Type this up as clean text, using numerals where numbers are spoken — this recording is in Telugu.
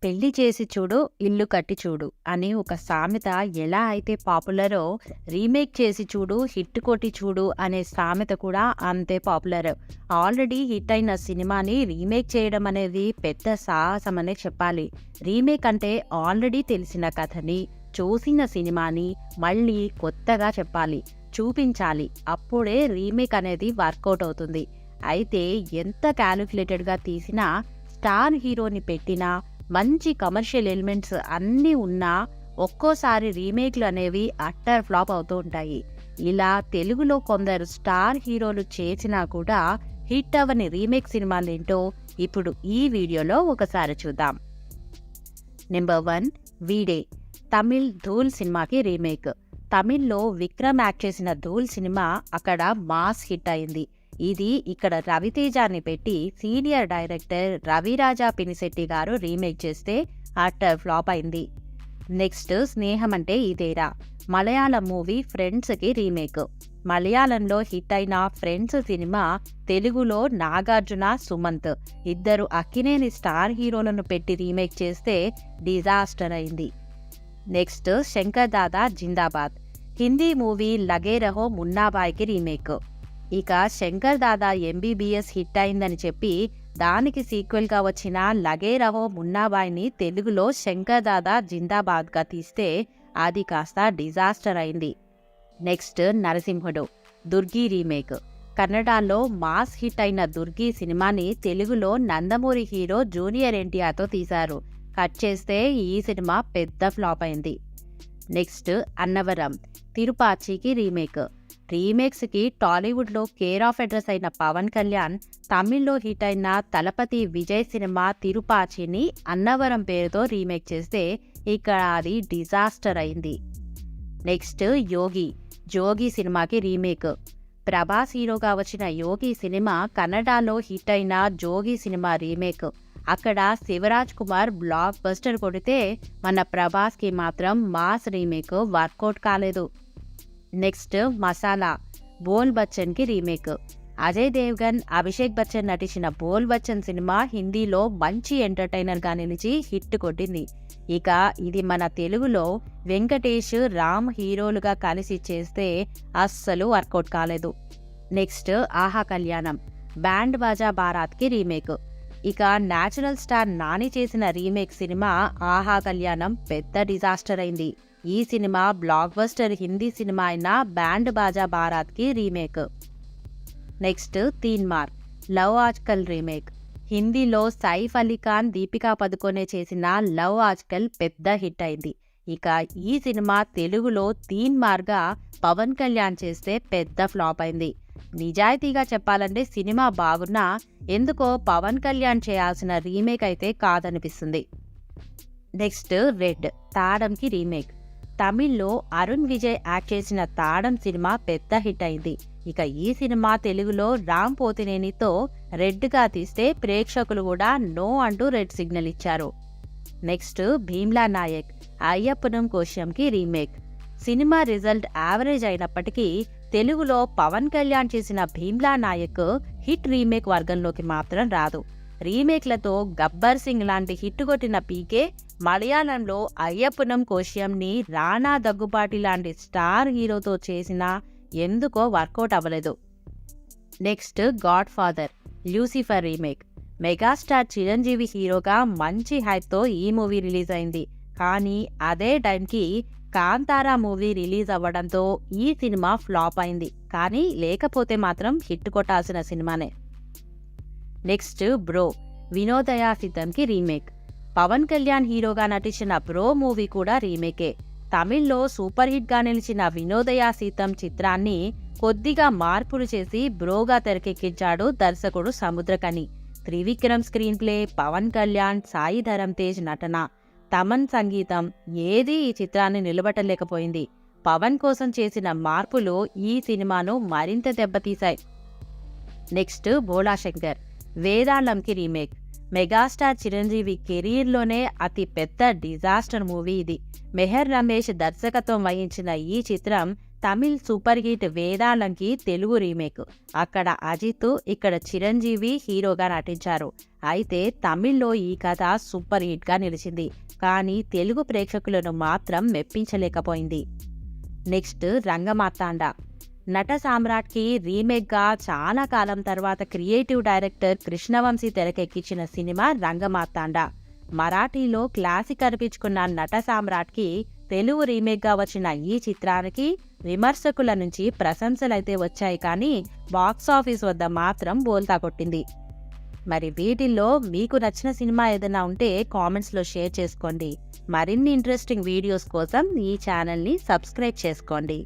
పెళ్లి చేసి చూడు ఇల్లు కట్టి చూడు అని ఒక సామెత ఎలా అయితే పాపులరో రీమేక్ చేసి చూడు హిట్ కొట్టి చూడు అనే సామెత కూడా అంతే పాపులర్. ఆల్రెడీ హిట్ అయిన సినిమాని రీమేక్ చేయడం అనేది పెద్ద సాహసమనే చెప్పాలి. రీమేక్ అంటే ఆల్రెడీ తెలిసిన కథని, చూసిన సినిమాని మళ్ళీ కొత్తగా చెప్పాలి, చూపించాలి. అప్పుడే రీమేక్ అనేది వర్కౌట్ అవుతుంది. అయితే ఎంత క్యాలిక్యులేటెడ్గా తీసినా, స్టార్ హీరోని పెట్టినా, మంచి కమర్షియల్ ఎలిమెంట్స్ అన్నీ ఉన్నా ఒక్కోసారి రీమేక్లు అనేవి అట్టర్ ఫ్లాప్ అవుతూ ఉంటాయి. ఇలా తెలుగులో కొందరు స్టార్ హీరోలు చేసినా కూడా హిట్ అవ్వని రీమేక్ సినిమాలేంటో ఇప్పుడు ఈ వీడియోలో ఒకసారి చూద్దాం. నెంబర్ 1, వీడే. తమిళ్ ధూల్ సినిమాకి రీమేక్. తమిళ్లో విక్రమ్ యాక్ట్ చేసిన ధూల్ సినిమా అక్కడ మాస్ హిట్ అయింది. ఇది ఇక్కడ రవితేజాని పెట్టి సీనియర్ డైరెక్టర్ రవిరాజా పినిశెట్టి గారు రీమేక్ చేస్తే అట్టర్ ఫ్లాప్ అయింది. నెక్స్ట్ స్నేహం అంటే ఇదేరా. మలయాళం మూవీ ఫ్రెండ్స్కి రీమేక్. మలయాళంలో హిట్ అయిన ఫ్రెండ్స్ సినిమా తెలుగులో నాగార్జున, సుమంత్ ఇద్దరు అక్కినేని స్టార్ హీరోలను పెట్టి రీమేక్ చేస్తే డిజాస్టర్ అయింది. నెక్స్ట్ శంకర్ దాదా జిందాబాద్. హిందీ మూవీ లగే రహో మున్నాబాయ్కి రీమేక్. ఇక శంకర్ దాదా ఎంబీబీఎస్ హిట్ అయిందని చెప్పి దానికి సీక్వెల్గా వచ్చిన లగే రహో మున్నాబాయ్ని తెలుగులో శంకర్ దాదా జిందాబాద్గా తీస్తే అది కాస్త డిజాస్టర్ అయింది. నెక్స్ట్ నరసింహుడు. దుర్గి రీమేక్. కన్నడలో మాస్ హిట్ అయిన దుర్గి సినిమాని తెలుగులో నందమూరి హీరో జూనియర్ ఎన్టీఆర్తో తీశారు. కట్ చేస్తే ఈ సినిమా పెద్ద ఫ్లాప్ అయింది. నెక్స్ట్ అన్నవరం. తిరుపాచికి రీమేక్. రీమేక్స్కి టాలీవుడ్లో కేర్ ఆఫ్ అడ్రస్ అయిన పవన్ కళ్యాణ్ తమిళ్లో హిట్ అయిన తలపతి విజయ్ సినిమా తిరుపాచిని అన్నవరం పేరుతో రీమేక్ చేస్తే ఇక్కడ అది డిజాస్టర్ అయింది. నెక్స్ట్ యోగి. జోగి సినిమాకి రీమేక్. ప్రభాస్ హీరోగా వచ్చిన యోగి సినిమా కన్నడలో హిట్ అయిన జోగి సినిమా రీమేక్. అక్కడ శివరాజ్ కుమార్ బ్లాక్ బస్టర్ కొడితే మన ప్రభాస్కి మాత్రం మాస్ రీమేక్ వర్కౌట్ కాలేదు. నెక్స్ట్ మసాలా. బోల్ బచ్చన్కి రీమేక్. అజయ్ దేవ్గన్, అభిషేక్ బచ్చన్ నటించిన బోల్ బచ్చన్ సినిమా హిందీలో మంచి ఎంటర్టైనర్గా నిలిచి హిట్ కొట్టింది. ఇక ఇది మన తెలుగులో వెంకటేష్, రామ్ హీరోలుగా కలిసి చేస్తే అస్సలు వర్కౌట్ కాలేదు. నెక్స్ట్ ఆహా కళ్యాణం. బ్యాండ్ బాజా బారాత్కి రీమేక్. ఇక నేచురల్ స్టార్ నాని చేసిన రీమేక్ సినిమా ఆహా కళ్యాణం పెద్ద డిజాస్టర్ అయింది. ఈ cinema blockbuster Hindi cinema అయిన బ్యాండ్ బాజా బారాత్కి remake. Next Teenmaar. Love Aaj Kal remake. హిందీలో సైఫ్ అలీ ఖాన్, దీపికా పదుకొనే చేసిన లవ్ ఆజ్కల్ పెద్ద హిట్ అయింది. ఇక ఈ సినిమా తెలుగులో తీన్మార్గా పవన్ కళ్యాణ్ చేస్తే పెద్ద ఫ్లాప్ అయింది. నిజాయితీగా చెప్పాలంటే సినిమా బాగున్నా ఎందుకో పవన్ కళ్యాణ్ చేయాల్సిన రీమేక్ అయితే కాదనిపిస్తుంది. Next red. తాడంకి రీమేక్. తమిళ్లో అరుణ్ విజయ్ యాక్ట్ చేసిన తాడం సినిమా పెద్ద హిట్ అయింది. ఇక ఈ సినిమా తెలుగులో రామ్ పోతినేనితో రెడ్గా తీస్తే ప్రేక్షకులు కూడా నో అంటూ రెడ్ సిగ్నల్ ఇచ్చారు. Next Bheemla Naik. అయ్యప్పనం కోశ్యంకి remake. Cinema result average అయినప్పటికీ తెలుగులో పవన్ కళ్యాణ్ చేసిన భీమ్లా నాయక్ హిట్ రీమేక్ వర్గంలోకి మాత్రం రాదు. రీమేక్లతో గబ్బర్ సింగ్ లాంటి హిట్ కొట్టిన పీకే మలయాళంలో అయ్యప్పనం కోశ్యంని రానా దగ్గుబాటి లాంటి స్టార్ హీరోతో చేసినా ఎందుకో వర్కౌట్ అవ్వలేదు. Next God father. Lucifer remake. Megastar Chiranjeevi హీరోగా మంచి హైప్తో ఈ మూవీ రిలీజ్ అయింది. కానీ అదే టైంకి కాంతారా మూవీ రిలీజ్ అవ్వడంతో ఈ సినిమా ఫ్లాప్ అయింది. కానీ లేకపోతే మాత్రం హిట్ కొట్టాల్సిన సినిమానే. Next bro. వినోదయ సీతంకి రీమేక్. పవన్ కళ్యాణ్ హీరోగా నటించిన బ్రో మూవీ కూడా రీమేకే. తమిళ్లో సూపర్ హిట్గా నిలిచిన వినోదయ సీతం చిత్రాన్ని కొద్దిగా మార్పులు చేసి బ్రోగా తెరకెక్కించాడు దర్శకుడు సముద్రకని. త్రివిక్రమ్ స్క్రీన్ ప్లే, పవన్ కళ్యాణ్, సాయి ధరమ్ తేజ్ నటన, తమన్ సంగీతం ఏదీ ఈ చిత్రాన్ని నిలబెట్టలేకపోయింది. పవన్ కోసం చేసిన మార్పులు ఈ సినిమాను మరింత దెబ్బతీశాయి. Next Bhola Shankar. వేదాళంకి remake. Megastar Chiranjeevi కెరీర్లోనే అతి పెద్ద డిజాస్టర్ మూవీ ఇది. మెహర్ రమేష్ దర్శకత్వం వహించిన ఈ చిత్రం తమిళ్ సూపర్ హిట్ వేదాళంకి తెలుగు రీమేక్. అక్కడ అజిత్, ఇక్కడ చిరంజీవి హీరోగా నటించారు. అయితే తమిళ్లో ఈ కథ సూపర్ హిట్గా నిలిచింది. కానీ తెలుగు ప్రేక్షకులను మాత్రం మెప్పించలేకపోయింది. నెక్స్ట్ రంగమార్తాండ. నట సామ్రాట్కి రీమేక్గా చాలా కాలం తర్వాత క్రియేటివ్ డైరెక్టర్ కృష్ణవంశీ తెరకెక్కించిన సినిమా రంగమార్తాండ. మరాఠీలో క్లాసిక్ అనిపించుకున్న నట సామ్రాట్కి తెలుగు రీమేక్గా వచ్చిన ఈ చిత్రానికి విమర్శకుల నుంచి ప్రశంసలైతే వచ్చాయి, కానీ బాక్సాఫీస్ వద్ద మాత్రం బోల్తా కొట్టింది. మరి వీటిల్లో మీకు నచ్చిన సినిమా ఏదైనా ఉంటే కామెంట్స్లో షేర్ చేసుకోండి. మరిన్ని ఇంట్రెస్టింగ్ వీడియోస్ కోసం ఈ ఛానల్ని సబ్స్క్రైబ్ చేసుకోండి.